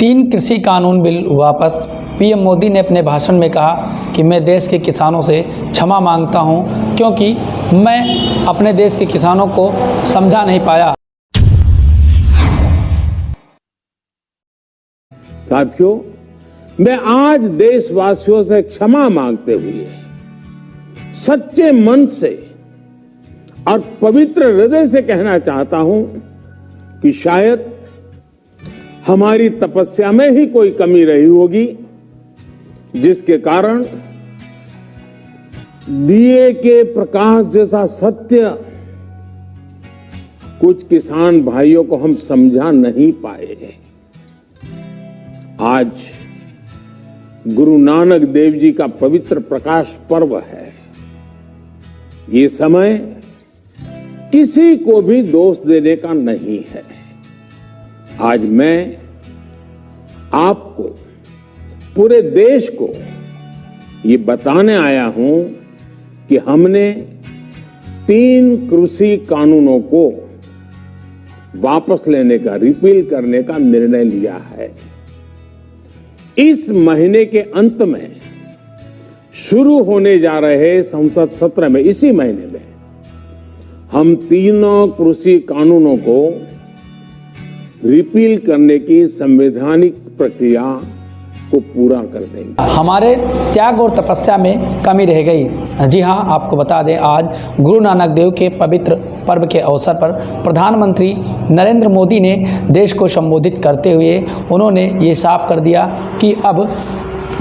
तीन कृषि कानून बिल वापस। पीएम मोदी ने अपने भाषण में कहा कि मैं देश के किसानों से क्षमा मांगता हूं क्योंकि मैं अपने देश के किसानों को समझा नहीं पाया। साथियों, मैं आज देशवासियों से क्षमा मांगते हुए सच्चे मन से और पवित्र हृदय से कहना चाहता हूं कि शायद हमारी तपस्या में ही कोई कमी रही होगी, जिसके कारण दिए के प्रकाश जैसा सत्य कुछ किसान भाइयों को हम समझा नहीं पाए। आज गुरु नानक देव जी का पवित्र प्रकाश पर्व है। ये समय किसी को भी दोष देने का नहीं है। आज मैं आपको, पूरे देश को ये बताने आया हूं कि हमने 3 कृषि कानूनों को वापस लेने का, रिपील करने का निर्णय लिया है। इस महीने के अंत में शुरू होने जा रहे संसद सत्र में, इसी महीने में हम तीनों कृषि कानूनों को रिपील करने की संवैधानिक प्रक्रिया को पूरा कर देंगे। हमारे त्याग और तपस्या में कमी रह गई। जी हां, आपको बता दें, आज गुरु नानक देव के पवित्र पर्व के अवसर पर प्रधानमंत्री नरेंद्र मोदी ने देश को संबोधित करते हुए उन्होंने ये साफ कर दिया कि अब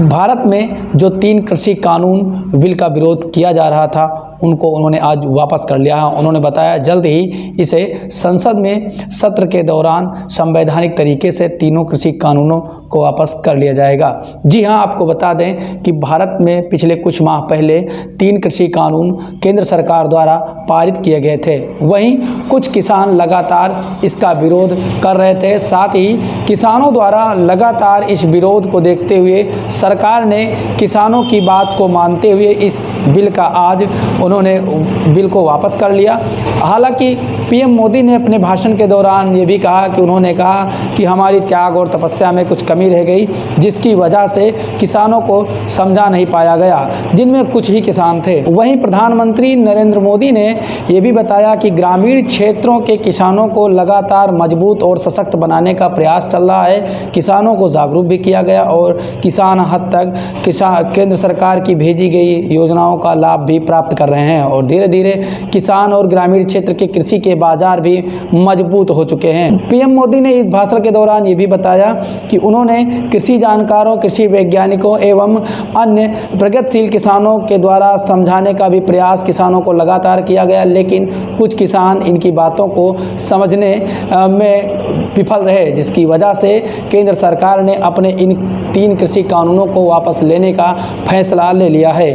भारत में जो 3 कृषि कानून बिल का विरोध किया जा रहा था उनको उन्होंने आज वापस कर लिया है। उन्होंने बताया जल्द ही इसे संसद में सत्र के दौरान संवैधानिक तरीके से तीनों कृषि कानूनों को वापस कर लिया जाएगा। जी हां, आपको बता दें कि भारत में पिछले कुछ माह पहले 3 कृषि कानून केंद्र सरकार द्वारा पारित किए गए थे। वहीं कुछ किसान लगातार इसका विरोध कर रहे थे। साथ ही किसानों द्वारा लगातार इस विरोध को देखते हुए सरकार ने किसानों की बात को मानते हुए इस बिल का आज उन्होंने बिल को वापस कर लिया। हालांकि पीएम मोदी ने अपने भाषण के दौरान ये भी कहा कि उन्होंने कहा कि हमारी त्याग और तपस्या में कुछ कमी रह गई, जिसकी वजह से किसानों को समझा नहीं पाया गया, जिनमें कुछ ही किसान थे। वहीं प्रधानमंत्री नरेंद्र मोदी ने ये भी बताया कि ग्रामीण क्षेत्रों के किसानों को लगातार मजबूत और सशक्त बनाने का प्रयास चल रहा है। किसानों को जागरूक भी किया गया और किसान हद तक केंद्र सरकार की भेजी गई योजनाओं का लाभ भी प्राप्त कर रहे हैं और धीरे धीरे किसान और ग्रामीण क्षेत्र के कृषि के बाजार भी मजबूत हो चुके हैं। पीएम मोदी ने इस भाषण के दौरान ये भी बताया कि उन्होंने कृषि जानकारों, कृषि वैज्ञानिकों एवं अन्य प्रगतिशील किसानों के द्वारा समझाने का भी प्रयास किसानों को लगातार किया गया, लेकिन कुछ किसान इनकी बातों को समझने में विफल रहे, जिसकी वजह से केंद्र सरकार ने अपने इन 3 कृषि कानूनों को वापस लेने का फैसला ले लिया है।